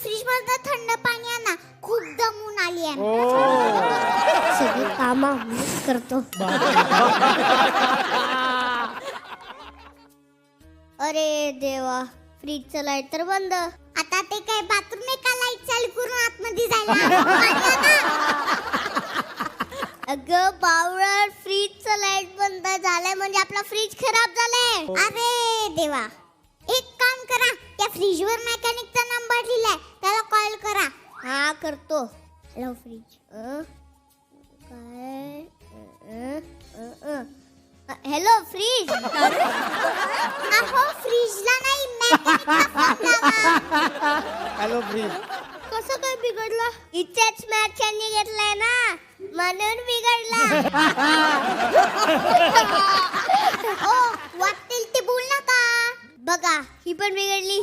Fridge मधनं थंड पाणी आणा, खूप दमून आली आहे. सगळी कामा करतो. अरे देवा, फ्रीजचं लाईट तर बंद. आता ते काय बाथरूम आहे का लाईट चालू करून आतमध्ये जायला? पाणी आणा. अगं बावळट, फ्रीजचं लाईट बंद झालंय म्हणजे आपला फ्रीज खराब झालाय. अरे देवा, एक काम करा, त्या फ्रीजवर मेकॅनिकचा नंबर लिहिलाय, त्याला कॉल करा. हा करतो. Hello fridge. काय हॅलो फ्रीज. अहो फ्रीजला नाही, मेकॅनिकला फोन लावा. Hello fridge. कसं काय बिघडलं? इथेच मॅचनी घेतलाय ना, म्हणून बिघडला. ओ वाटेल ते बोल नका. बघा, ही पण बिघडली.